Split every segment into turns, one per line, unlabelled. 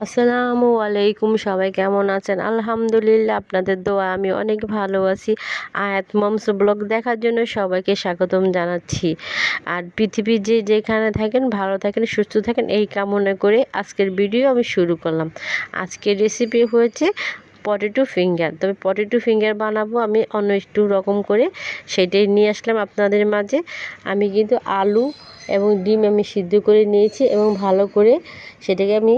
আসসালামু আলাইকুম, সবাই কেমন আছেন? আলহামদুলিল্লাহ, আপনাদের দোয়া আমি অনেক ভালো আছি। আয়াত মমস ব্লগ দেখার জন্য সবাইকে স্বাগতম জানাচ্ছি। আর পৃথিবীর যেখানে থাকেন ভালো থাকেন, সুস্থ থাকেন, এই কামনা করে আজকের ভিডিও আমি শুরু করলাম। আজকের রেসিপি হয়েছে পটেটো ফিঙ্গার। তবে পটেটো ফিঙ্গার বানাবো আমি অন্য একটু রকম করে, সেটাই নিয়ে আসলাম আপনাদের মাঝে। আমি কিন্তু আলু এবং ডিম আমি সিদ্ধ করে নিয়েছি এবং ভালো করে সেটাকে আমি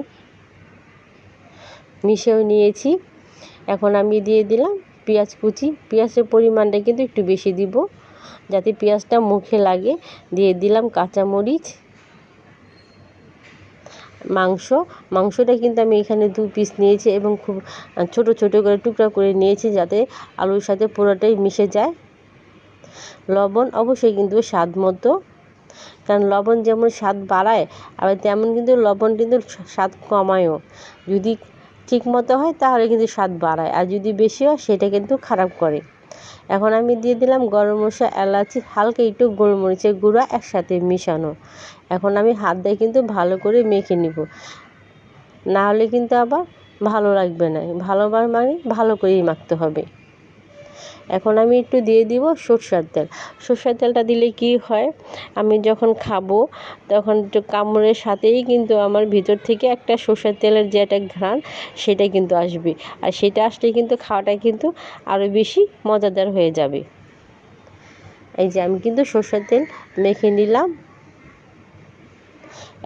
মিশিয়েও নিয়েছি। এখন আমি দিয়ে দিলাম পেঁয়াজ কুচি। পেঁয়াজের পরিমাণটা কিন্তু একটু বেশি দিব, যাতে পেঁয়াজটা মুখে লাগে। দিয়ে দিলাম কাঁচামরিচ। মাংসটা কিন্তু আমি এখানে 2 পিস নিয়েছি এবং খুব ছোট ছোট করে টুকরা করে নিয়েছি, যাতে আলুর সাথে পুরোটাই মিশে যায়। লবণ অবশ্যই কিন্তু স্বাদ মতো, কারণ লবণ যেমন স্বাদ বাড়ায় আবার তেমন কিন্তু লবণ কিন্তু স্বাদ কমায়ও। যদি ঠিক মতো হয় তাহলে কিন্তু স্বাদ বাড়ায়, আর যদি বেশি হয় সেটা কিন্তু খারাপ করে। এখন আমি দিয়ে দিলাম গরম মশলা, এলাচি, হালকা একটু গোলমরিচের গুঁড়া একসাথে মিশানো। এখন আমি হাত দিয়ে কিন্তু ভালো করে মেখে নিব, না হলে কিন্তু আবার ভালো লাগবে না। মানে ভালো করেই মাখতে হবে। এখন আমি একটু দিয়ে দিব সরষের তেল। সরষের তেলটা দিলে কি হয়, আমি যখন খাবো তখন একটু কামড়ের সাথেই কিন্তু আমার ভিতর থেকে একটা সরষের তেলের যে একটা ঘ্রাণ, সেটা কিন্তু আসবে। আর সেটা আসলে কিন্তু খাওয়াটা কিন্তু আরও বেশি মজাদার হয়ে যাবে। এই যে আমি কিন্তু সরষের তেল মেখে নিলাম।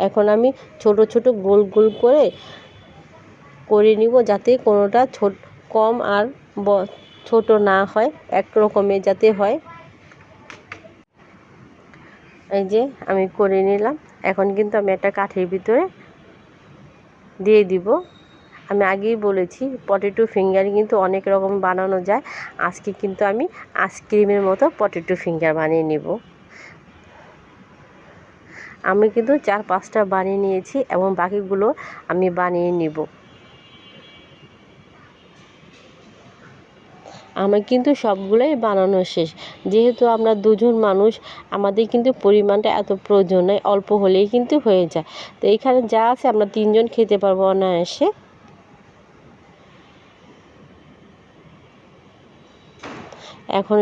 এখন আমি ছোট ছোট গোল গোল করে নিব, যাতে কোনোটা কম আর ছোট না হয়, এক রকমের যাতে হয়। এই যে আমি করে নিলাম। এখন কিন্তু আমি একটা কাঠির ভিতরে দিয়ে দিব। আমি আগেই বলেছি পটেটো ফিঙ্গার কিন্তু অনেক রকম বানানো যায়। আজকে কিন্তু আমি আইসক্রিমের মতো পটেটো ফিঙ্গার বানিয়ে নিব। আমি কিন্তু 4-5টা বানিয়ে নিয়েছি এবং বাকিগুলো আমি বানিয়ে নিব। আমার কিন্তু সবগুলোই বানানো শেষ। যেহেতু আমরা 2জন মানুষ, আমাদের কিন্তু পরিমাণটা এত প্রয়োজন নয়, অল্প হলেই কিন্তু হয়ে যায়। তো এখানে যা আছে আমরা 3জন খেতে পারবো অনায়াসে। এখন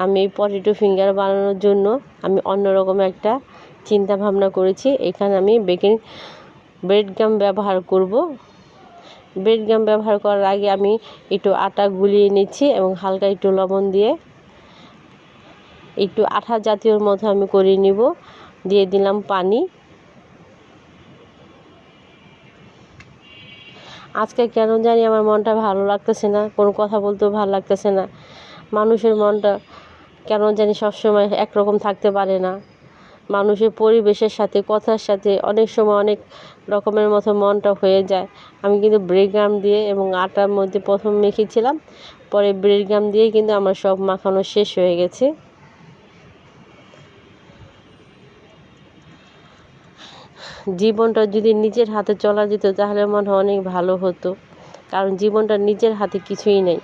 আমি পটেটো ফিঙ্গার বানানোর জন্য আমি অন্যরকম একটা চিন্তা ভাবনা করেছি। এখানে আমি ব্রেড গাম ব্যবহার করব। ব্রেড গাম ব্যবহার করার আগে আমি একটু আটা গুলিয়ে নিচ্ছি এবং হালকা একটু লবণ দিয়ে একটু আঠা জাতীয়র মতো আমি করে নিব। দিয়ে দিলাম পানি। আজকে কেন জানি আমার মনটা ভালো লাগতেছে না, কোনো কথা বলতেও ভালো লাগতেছে না। মানুষের মনটা কেন জানি সবসময় একরকম থাকতে পারে না। মানুষের পরিবেশের সাথে, কথার সাথে অনেক সময় অনেক রকমের মতো মনটা হয়ে যায়। আমি কিন্তু ব্রেড গাম দিয়ে এবং আটার মধ্যে প্রথম মেখেছিলাম, পরে ব্রেড গাম দিয়ে কিন্তু আমার সব মাখানো শেষ হয়ে গেছে। জীবনটা যদি নিজের হাতে চলা যেত তাহলে মনে হয় অনেক ভালো হতো, কারণ জীবনটা নিজের হাতে কিছুই নেই।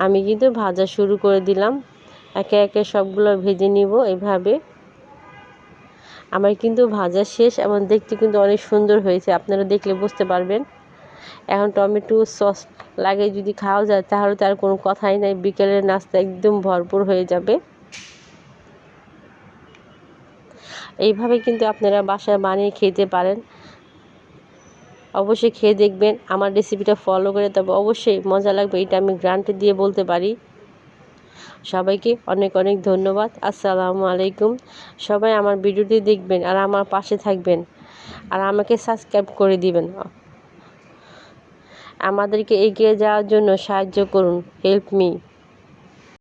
আমি কিন্তু ভাজা শুরু করে দিলাম, একে একে সবগুলো ভেজে নিব এভাবে। আমার কিন্তু ভাজা শেষ এবং দেখতে কিন্তু অনেক সুন্দর হয়েছে, আপনারা দেখলে বুঝতে পারবেন। এখন টমেটো সস লাগে যদি খাওয়া যায় তাহলে তার কোনো কথাই নাই, বিকেলের নাস্তা একদম ভরপুর হয়ে যাবে। এইভাবে কিন্তু আপনারা বাসায় বানিয়ে খেতে পারেন। অবশ্যই খেয়ে দেখবেন, আমার রেসিপিটা ফলো করে, তবে অবশ্যই মজা লাগবে, এটা আমি গ্যারান্টি দিয়ে বলতে পারি। সবাইকে অনেক অনেক ধন্যবাদ। আসসালামু আলাইকুম। সবাই আমার ভিডিওটি দেখবেন আর আমার পাশে থাকবেন, আর আমাকে সাবস্ক্রাইব করে দিবেন। আমাদেরকে এগিয়ে যাওয়ার জন্য সাহায্য করুন। Help me.